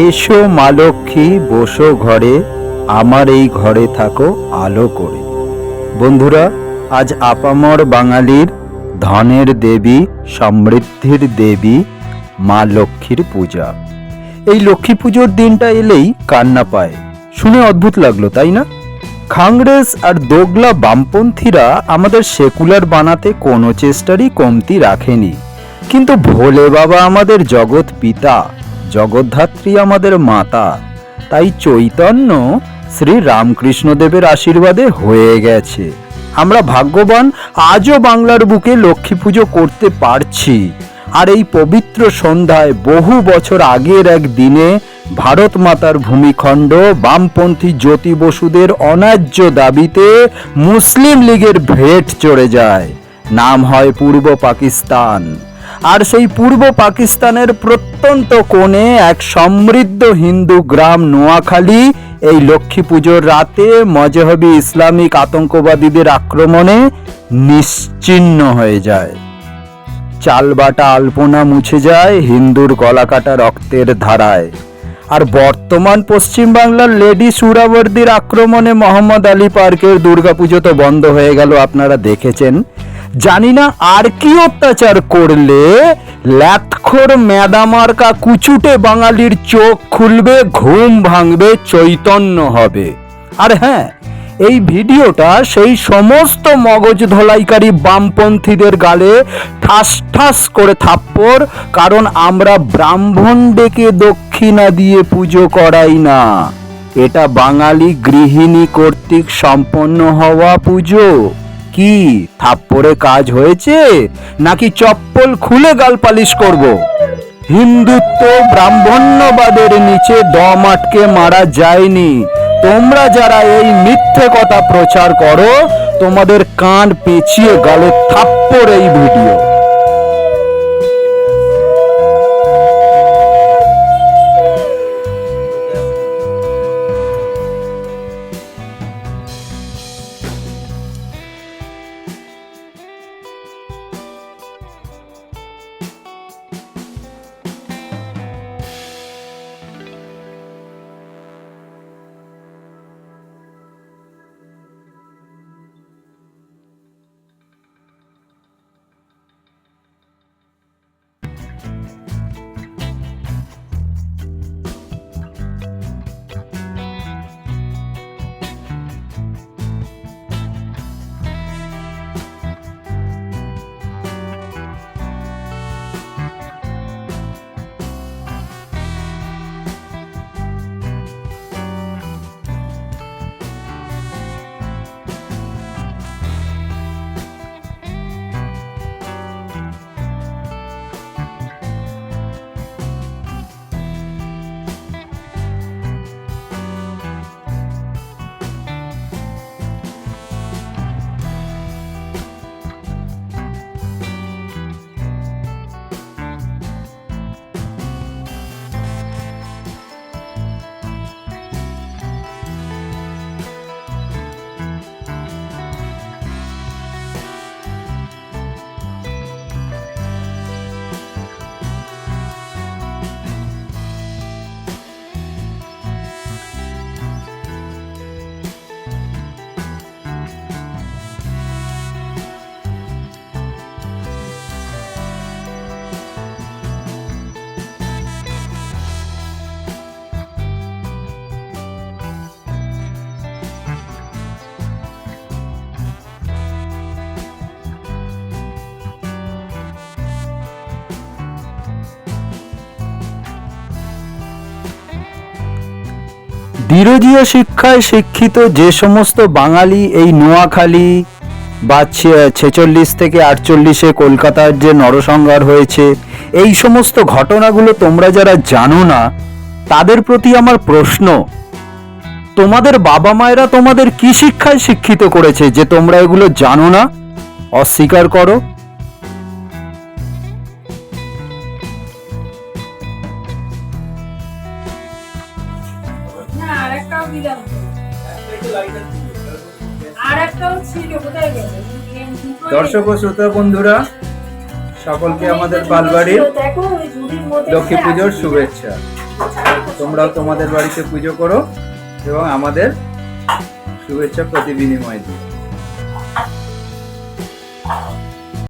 এসো মা লক্ষ্মী বসো ঘরে, আমার এই ঘরে থাকো আলো করে। বন্ধুরা, আজ আপামর বাঙালির ধনের দেবী, সমৃদ্ধির দেবী মা লক্ষ্মীর পূজা। এই লক্ষ্মী পুজোর দিনটা এলেই কান্না পায়। শুনে অদ্ভুত লাগলো, তাই না? কংগ্রেস আর দোগলা বামপন্থীরা আমাদের সেকুলার বানাতে কোনো চেষ্টারই কমতি রাখেনি, কিন্তু ভোলে বাবা আমাদের জগৎ পিতা, জগদ্ধাত্রী আমাদের মাতা। তাই চৈতন্য শ্রী রামকৃষ্ণদেবের আশীর্বাদে হয়ে গেছে। আমরা ভাগ্যবান, আজও বাংলার বুকে লক্ষ্মী পুজো করতে পারছি। আর এই পবিত্র সন্ধ্যায় বহু বছর আগের এক দিনে ভারত মাতার ভূমিখণ্ড বামপন্থী জ্যোতি বসুদের অন্যায্য দাবিতে মুসলিম লীগের ভেট চড়ে যায়। নাম হয় পূর্ব পাকিস্তান। আর সেই পূর্ব পাকিস্তানের প্রত্যন্ত কোণে এক সমৃদ্ধ হিন্দু গ্রাম নোয়াখালী এই লক্ষ্মী পুজোর রাতে মজহবি ইসলামিক আতঙ্কবাদীদের আক্রমণে নিশ্চিহ্ন হয়ে যায়। চালবাটা আলপনা মুছে যায় হিন্দুর গলাকাটা রক্তের ধারায়। আর বর্তমান পশ্চিমবাংলার লেডি সুরাবর্দির আক্রমণে মোহাম্মদ আলী পার্কের দুর্গাপুজো তো বন্ধ হয়ে গেল, আপনারা দেখেছেন। জানি না আর কি অত্যাচার করলে ল্যাথখোর ম্যাদামার্কা কুচুটে বাঙালির চোখ খুলবে, ঘুম ভাঙবে, চৈতন্য হবে। আর হ্যাঁ, এই ভিডিওটা সেই সমস্ত মগজ ধোলাইকারী বামপন্থীদের গালে ঠাস ঠাস করে থাপ্পড়, কারণ আমরা ব্রাহ্মণ ডেকে দক্ষিণা দিয়ে পুজো করাই না। এটা বাঙালি গৃহিণী কর্তৃক সম্পন্ন হওয়া পুজো। কি থাপ্পড়ে কাজ হয়েছে, নাকি চপ্পল খুলে গাল পালিশ করব? হিন্দুত্ব ব্রাহ্মণ্যবাদের নিচে দম আটকে মারা যায়নি। তোমরা যারা এই মিথ্যে কথা প্রচার করো, তোমাদের কান পেঁচিয়ে গালে থাপ্পড় এই ভিডিও। বিরোধীয় শিক্ষায় শিক্ষিত যে সমস্ত বাঙালি এই নোয়াখালী বা 46 থেকে 48-এ কলকাতার যে নরসংহার হয়েছে, এই সমস্ত ঘটনাগুলো তোমরা যারা জানো না, তাদের প্রতি আমার প্রশ্ন, তোমাদের বাবা মায়েরা তোমাদের কি শিক্ষায় শিক্ষিত করেছে যে তোমরা এগুলো জানো না, অস্বীকার করো? দর্শক ও শ্রোতা বন্ধুরা, সকলকে আমাদের পালবাড়ির লক্ষ্মী পুজোর শুভেচ্ছা। তোমরাও তোমাদের বাড়িতে পুজো করো এবং আমাদের শুভেচ্ছা প্রতি বিনিময় দিও।